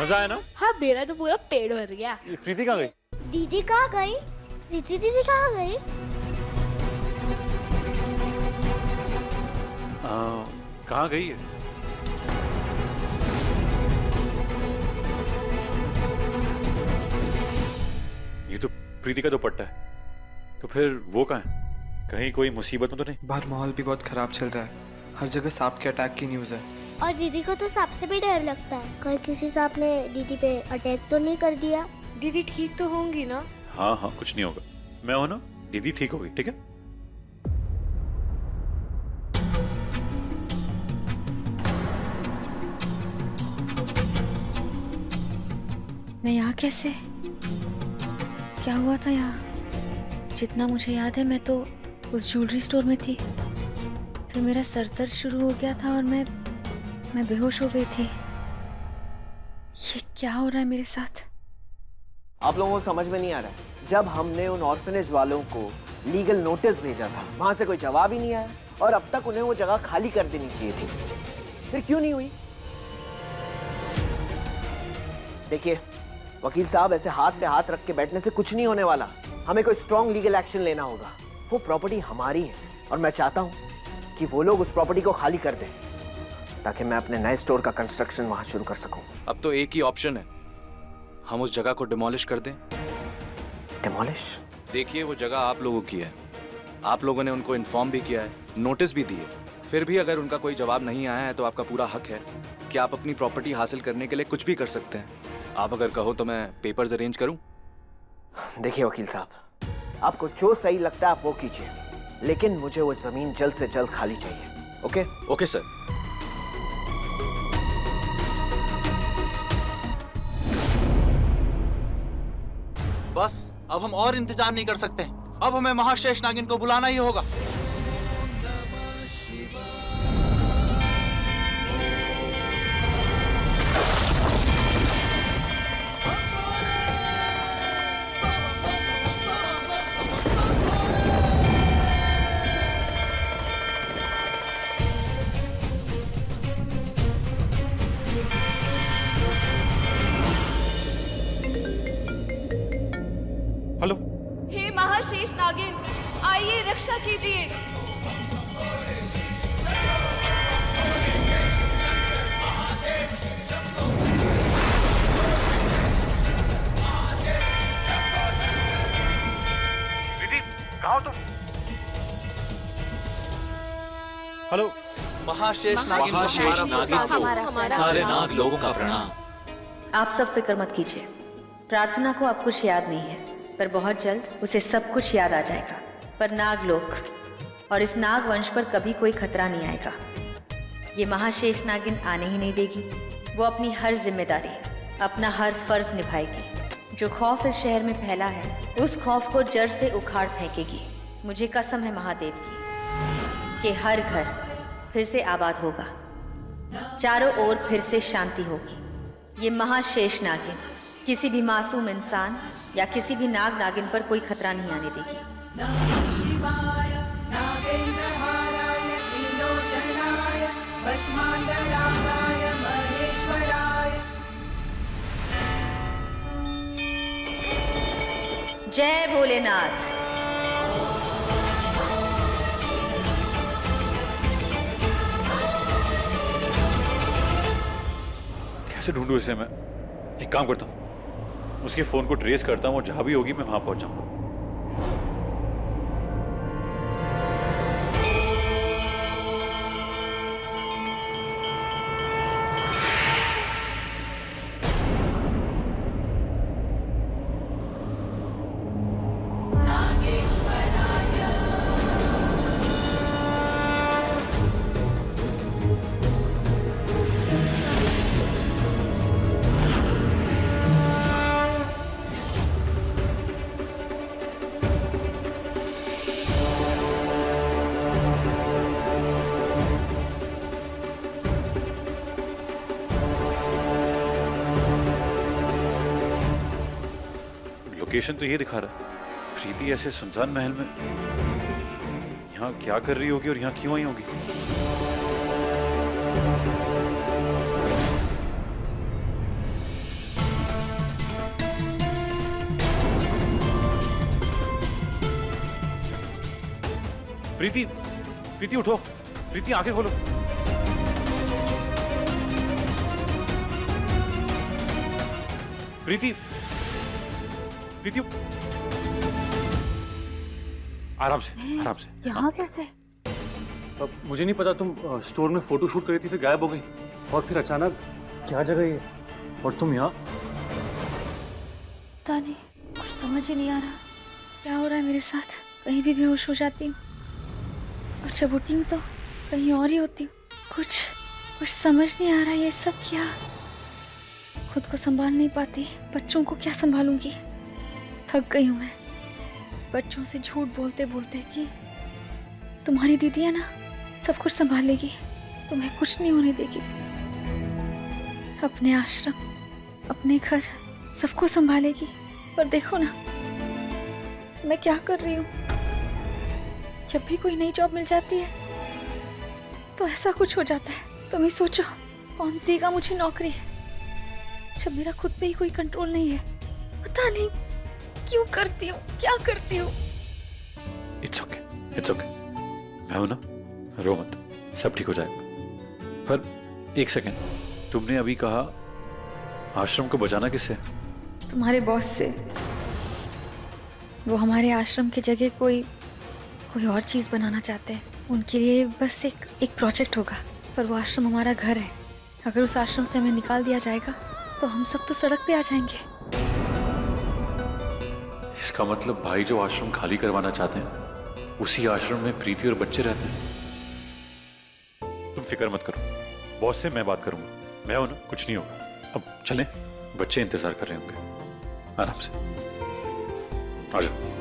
मजा आया ना? हाँ, मेरा तो पूरा पेट भर गया। ये प्रीति कहाँ गई? दीदी कहाँ गई? प्रीति दीदी कहाँ गई? कहाँ गई है? ये तो प्रीति का दुपट्टा है, तो फिर वो कहाँ है? कहीं कोई मुसीबत में तो नहीं? बाहर माहौल भी बहुत खराब चल रहा है, हर जगह सांप के अटैक की न्यूज़ है। और दीदी को तो सांप से भी डर लगता है, कहीं किसी सांप ने दीदी पे अटैक तो नहीं कर दिया? दीदी ठीक तो होंगी ना? हाँ हाँ, कुछ नहीं होगा। मैं हूं ना, दीदी ठीक होगी, ठीक है? मैं यहाँ कैसे? क्या हुआ था यहाँ? जितना मुझे याद है मैं तो उस ज्वेलरी स्टोर में थी, फिर मेरा सर दर्द शुरू हो गया था और मैं बेहोश हो गई थी। ये क्या हो रहा है मेरे साथ? आप लोगों को समझ में नहीं आ रहा है, जब हमने उन ऑर्फनेज वालों को लीगल नोटिस भेजा था, वहां से कोई जवाब ही नहीं आया और अब तक उन्हें वो जगह खाली कर देनी चाहिए थी। फिर क्यों नहीं हुई? देखिए वकील साहब, ऐसे हाथ पे हाथ रख के बैठने से कुछ नहीं होने वाला। हमें कोई स्ट्रॉन्ग लीगल एक्शन लेना होगा। वो प्रॉपर्टी हमारी है और मैं चाहता हूं कि वो लोग उस प्रॉपर्टी को खाली कर दें ताकि मैं अपने नए स्टोर का कंस्ट्रक्शन वहां शुरू कर सकूं। अब तो एक ही ऑप्शन है, हम उस जगह को डिमोलिश कर दें। डिमोलिश? देखिए वो जगह आप लोगों की है, आप लोगों ने उनको इन्फॉर्म भी किया है, नोटिस भी दिए, फिर भी अगर उनका कोई जवाब नहीं आया है तो आपका पूरा हक है कि आप अपनी प्रॉपर्टी हासिल करने के लिए कुछ भी कर सकते हैं। आप अगर कहो तो मैं पेपर्स अरेंज करूं। देखिए वकील साहब, आपको जो सही लगता है आप वो कीजिए, लेकिन मुझे वो जमीन जल्द से जल्द खाली चाहिए। ओके? Okay sir. बस अब हम और इंतजार नहीं कर सकते, अब हमें महाशेष नागिन को बुलाना ही होगा। हेलो, हे महाशेष नागिन, आइए रक्षा कीजिए। दीदी कहाँ हो तुम? हेलो, महाशेष नागिन, महाशेष नागिन को सारे नाग लोगों का प्रणाम। आप सब फिक्र मत कीजिए, प्रार्थना को अब कुछ याद नहीं है, पर बहुत जल्द उसे सब कुछ याद आ जाएगा। पर नागलोक और इस नाग वंश पर कभी कोई खतरा नहीं आएगा। ये महाशेष नागिन आने ही नहीं देगी। वो अपनी हर जिम्मेदारी, अपना हर फर्ज निभाएगी। जो खौफ इस शहर में फैला है, उस खौफ को जड़ से उखाड़ फेंकेगी। मुझे कसम है महादेव की कि हर घर फिर से आबाद होगा, चारों ओर फिर से शांति होगी। ये महाशेष नागिन किसी भी मासूम इंसान या किसी भी नाग नागिन पर कोई खतरा नहीं आने देगी। जय भोलेनाथ। कैसे ढूंढूं इसे मैं? एक काम करता हूँ, उसके फोन को ट्रेस करता हूँ और जहां भी होगी मैं वहां पहुंच जाऊंगा। लोकेशन तो ये दिखा रहा है, प्रीति ऐसे सुनसान महल में यहाँ क्या कर रही होगी और यहाँ क्यों आई होगी? प्रीति, प्रीति उठो, प्रीति आंखें खोलो। प्रीति, प्रीति आराम से, आराम से। यहाँ कैसे? अब मुझे नहीं पता, तुम स्टोर में फोटो शूट कर रही थी फिर गायब हो गई और फिर अचानक क्या जगह ये और तुम यहाँ? पता नहीं, कुछ समझ ही नहीं आ रहा क्या हो रहा है मेरे साथ। कहीं भी बेहोश हो जाती हूँ और जब उठती हूँ तो कहीं और ही होती हूँ। कुछ समझ नहीं आ रहा ये सब क्या। खुद को संभाल नहीं पाती, बच्चों को क्या संभालूंगी। थक गई हूँ मैं बच्चों से झूठ बोलते बोलते कि तुम्हारी दीदी है ना, सब कुछ संभालेगी, तुम्हें कुछ नहीं होने देगी। अपने आश्रम, अपने घर, सबको संभालेगी। पर देखो ना मैं क्या कर रही हूँ। जब भी कोई नई जॉब मिल जाती है तो ऐसा कुछ हो जाता है। तुम ही सोचो कौन देगा मुझे नौकरी जब मेरा खुद पे ही कोई कंट्रोल नहीं है। पता नहीं क्यों करती हूँ, क्या करती हूँ। It's okay, it's okay. मैं हूं ना, रो मत, सब ठीक हो जाएगा। पर एक सेकेंड, तुमने अभी कहा आश्रम को बचाना किससे? तुम्हारे बॉस से। वो हमारे आश्रम की जगह कोई और चीज़ बनाना चाहते हैं। उनके लिए बस एक प्रोजेक्ट होगा, पर वो आश्रम हमारा घर है। अगर उस आश्रम से हमें निकाल दिया जाएगा तो हम सब तो सड़क पे आ जाएंगे। इसका मतलब भाई जो आश्रम खाली करवाना चाहते हैं उसी आश्रम में प्रीति और बच्चे रहते हैं। तुम फिक्र मत करो, बॉस से मैं बात करूंगा। मैं हूं ना, कुछ नहीं होगा। अब चलें, बच्चे इंतजार कर रहे होंगे। आराम से आ जाओ।